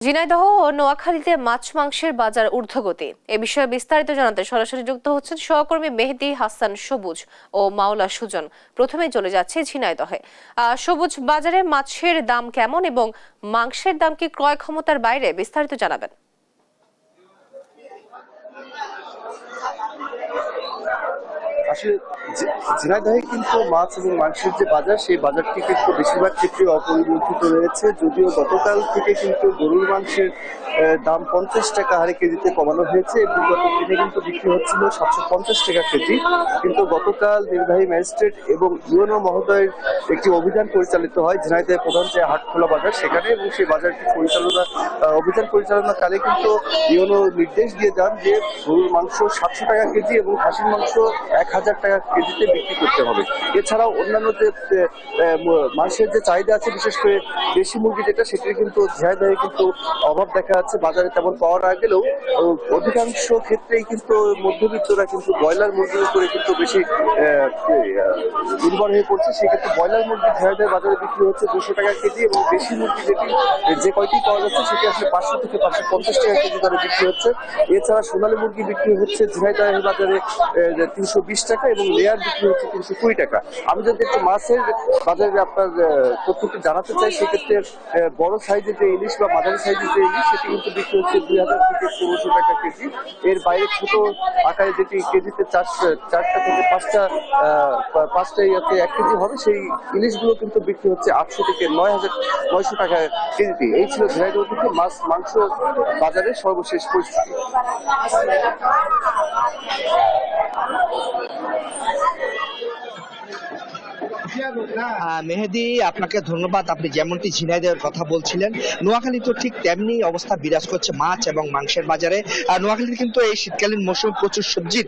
ঝিনাইদহ ও নোয়াখালীতে মাছ মাংসের বাজার ঊর্ধ্বগতি। এ বিষয়ে বিস্তারিত জানাতে সরাসরি যুক্ত হচ্ছেন সহকর্মী মেহেদী হাসান সবুজ ও মাওলা সুজন। প্রথমে চলে যাচ্ছে ঝিনাইদহে। সবুজ, বাজারে মাছের দাম কেমন এবং মাংসের দাম কি ক্রয় ক্ষমতার বাইরে? বিস্তারিত জানাবেন। আসলে ঝিনাইদহে কিন্তু মাছ এবং মাংসের যে বাজার, সেই বাজারটি কিন্তু বেশিরভাগ ক্ষেত্রে অপরিবর্তিত রয়েছে। যদিও গতকাল থেকে কিন্তু গরুর মাংসের দাম 50 টাকা হারে কেজিতে কমানো হয়েছে। বিগত দিনে কিন্তু বিক্রি হচ্ছিল 750 টাকা কেজি। কিন্তু গতকাল নির্বাহী ম্যাজিস্ট্রেট এবং ইউএনও মহোদয়ের একটি অভিযান পরিচালিত হয় ঝিনাইদহের প্রধান যে হাটখোলা বাজার সেখানে, এবং সেই বাজারটি অভিযান পরিচালনাকালে কিন্তু ইউএনও নির্দেশ দিয়ে যান যে গরুর মাংস 700 টাকা কেজি এবং খাসির মাংস 1000 টাকা কেজিতে বিক্রি করতে হবে। এছাড়াও অন্যান্য যে মাংসের যে চাহিদা আছে, বিশেষ করে দেশি মুরগি যেটা, সেটির কিন্তু ঝিনাইদহে কিন্তু অভাব দেখা যাচ্ছে। বাজারে তেমন পাওয়া না গেলেও অধিকাংশ ক্ষেত্রেই কিন্তু মধ্যবিত্তরা কিন্তু ব্রয়লার মুরগির উপরে কিন্তু বেশি নির্ভর হয়ে পড়ছে। সেক্ষেত্রে ব্রয়লার মুরগি ঝিনাইদহের বাজারে বিক্রি হচ্ছে 200 টাকা কেজি, এবং দেশি মুরগি যে কয়টি পাওয়া যাচ্ছে সেটি আসলে 500 থেকে 550 টাকা কেজি দরে বিক্রি হচ্ছে। এছাড়া সোনালী মুরগি বিক্রি হচ্ছে ঝিনাইদহের বাজারে 320 টাকা এবং লেয়ার বিক্রি হচ্ছে 320 টাকা। আমি যদি একটু মাছের বাজারে আপনার তথ্যটি জানাতে চাই, সেক্ষেত্রে বড় সাইজের যে ইলিশ বা মাঝারি সাইজের যে ইলিশ, সেটি কিন্তু বিক্রি হচ্ছে 2000 থেকে 1600 টাকা কেজি। এর বাইরে ছোট আকারে যেটি কেজিতে 4টা থেকে 5টা 1 কেজি হবে, সেই ইলিশগুলো কিন্তু বিক্রি হচ্ছে 800 থেকে 900 টাকা কেজিতে। এই ছিল ঝিনাইদহ থেকে মাছ মাংস বাজারের সর্বশেষ পরিস্থিতি। মেহেদী, আপনাকে ধন্যবাদ। আপনি যেমনটি ঝিনাইদহের কথা বলছিলেন, নোয়াখালী তো ঠিক তেমনি অবস্থা বিরাজ করছে মাছ এবং মাংসের বাজারে। নোয়াখালীতে কিন্তু এই শীতকালীন মৌসুমে প্রচুর সবজির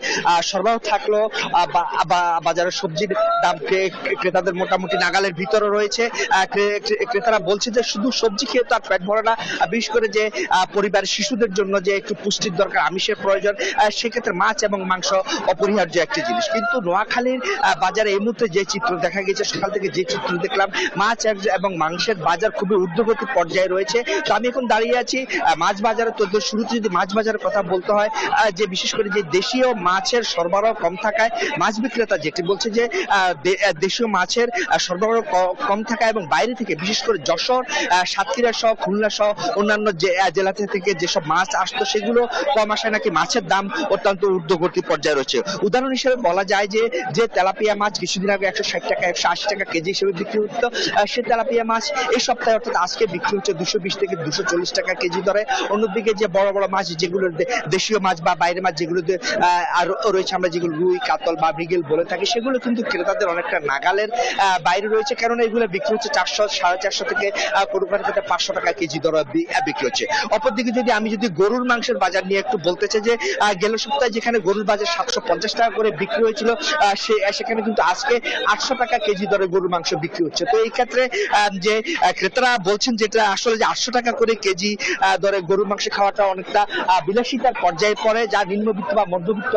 সরবরাহ থাকলেও বাজারের সবজির দাম ক্রেতাদের মোটামুটি নাগালের ভিতরে রয়েছে। ক্রেতারা বলছে যে শুধু সবজি খেয়ে তো আর পেট ভরে না, বিশেষ করে যে পরিবারের শিশুদের জন্য যে একটু পুষ্টির দরকার, আমিষের প্রয়োজন, সেক্ষেত্রে মাছ এবং মাংস অপরিহার্য একটি জিনিস। কিন্তু নোয়াখালীর বাজারে এই মুহূর্তে যে চিত্র দেখা গেছে, সকাল থেকে যে চিত্র দেখলাম, মাছ এবং মাংসের বাজার খুবই ঊর্ধ্বগতি পর্যায়ে রয়েছে। তো আমি এখন দাঁড়িয়ে আছি মাছ বাজারে। তো শুরুতে যদি মাছ বাজারের কথা বলতে হয়, যে বিশেষ করে যে দেশীয় মাছের সরবরাহ কম থাকায় মাছ বিক্রেতা যেটি বলছে যে দেশীয় মাছের সরবরাহ কম থাকায় এবং বাইরে থেকে বিশেষ করে যশোর, সাতক্ষীরা সহ, খুলনা সহ অন্যান্য জেলা থেকে যেসব মাছ আসতো সেগুলো কম আসায় নাকি মাছের দাম অত্যন্ত ঊর্ধ্বগতি পর্যায়ে রয়েছে। উদাহরণ হিসেবে বলা যায় যে তেলাপিয়া মাছ কিছুদিন আগে 160 টাকা 180 টাকা কেজি হিসেবে বিক্রি হতো, সে তেলাপিয়া মাছ এই সপ্তাহে অর্থাৎ আজকে বিক্রি হচ্ছে 220 থেকে 240 টাকা কেজি দরে। অন্যদিকে যে বড় বড় মাছ, যেগুলো দেশীয় মাছ বা বাইরের মাছ যেগুলো আর রয়েছে, আমরা যেগুলো রুই, কাতল বা মৃগেল বলে থাকি, সেগুলো কিন্তু ক্রেতাদের অনেকটা নাগালের বাইরে রয়েছে। কারণ এগুলো বিক্রি হচ্ছে 400, 450 থেকে কোনো ক্ষেত্রে 500 টাকা কেজি দরে বিক্রি হচ্ছে। অপরদিকে আমি যদি গরুর মাংসের বাজার নিয়ে একটু বলতে চাই, যে গেল সপ্তাহে যেখানে গরুর বাজার 750 টাকা করে বিক্রি হয়েছিল, সেখানে কিন্তু আজকে 800 টাকা কেজি দরে গরুর মাংস বিক্রি হচ্ছে। তো এই ক্ষেত্রে যে ক্রেতারা বলছেন যেটা আসলে যে 800 টাকা করে কেজি দরে গরুর মাংস খাওয়াটা অনেকটা বিলাসিতার পর্যায়ে পড়ে, যা নিম্নবিত্ত বা মধ্যবিত্ত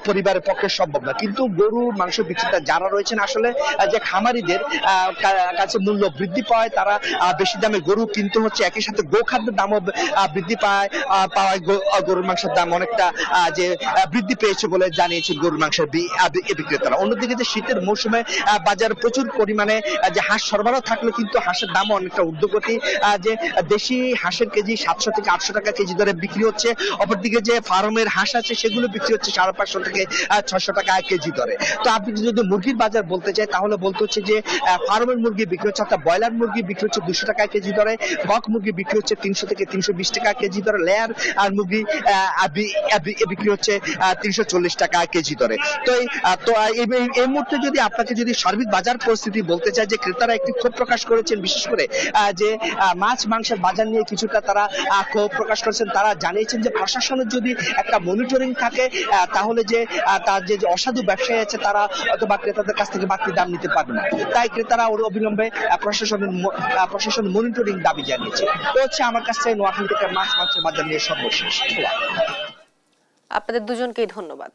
পরিবারের পক্ষে সম্ভব না। কিন্তু গরুর মাংস বিক্রেতা যারা রয়েছেন, আসলে যে খামারিদের কাছে মূল্য বৃদ্ধি পায়, তারা বেশি দামে গরু কিনতে হচ্ছে। একই সাথে গোখাদ্যের দামও বৃদ্ধি পাওয়ায় গরুর মাংসের দাম অনেকটা যে বৃদ্ধি পেয়েছে বলে জানিয়েছে গরুর মাংসের বিক্রেতারা। অন্যদিকে যে শীতের মৌসুমে বাজারে প্রচুর পরিমাণে যে হাঁস সরবরাহ থাকলে কিন্তু হাঁসের দামও অনেকটা ঊর্ধ্বগতি, যে দেশি হাঁসের কেজি 700 থেকে 800 টাকা কেজি দরে বিক্রি হচ্ছে। অপরদিকে যে ফার্মের হাঁস আছে, সেগুলো বিক্রি হচ্ছে 550 থেকে 600 টাকা কেজি দরে। তো আপনি যদি মুরগির বাজার বলতে চাই, তাহলে বলতে হচ্ছে যে ফার্মের মুরগি বিক্রি হচ্ছে, অর্থাৎ ব্রয়লার মুরগি বিক্রি হচ্ছে 200 টাকা কেজি দরে, কক মুরগি বিক্রি হচ্ছে 300 থেকে 320 টাকা কেজি দরে, লেয়ার আর মুরগি বিক্রি হচ্ছে 340 টাকা কেজি দরে। তো এই মুহূর্তে যদি আপনাকে সার্বিক বাজার পরিস্থিতি বলতে চাই, যে ক্রেতারা একটি ক্ষোভ প্রকাশ করেছেন, বিশেষ করে যে মাছ মাংসের বাজার নিয়ে কিছুটা তারা ক্ষোভ প্রকাশ করেছেন। তারা জানিয়েছেন যে প্রশাসনের যদি একটা মনিটরিং থাকে, তাহলে যে তার যে অসাধু ব্যবসায়ী আছে, তারা অথবা ক্রেতাদের কাছ থেকে বাড়তি দাম নিতে পারবে না। তাই ক্রেতারা অবিলম্বে প্রশাসনের মনিটরিং দাবি জানিয়েছে। তো হচ্ছে আমার কাছে নোয়াখালী থেকে মাছ মাংসের বাজার নিয়ে সর্বশেষ। আপনাদের দুজনকেই ধন্যবাদ।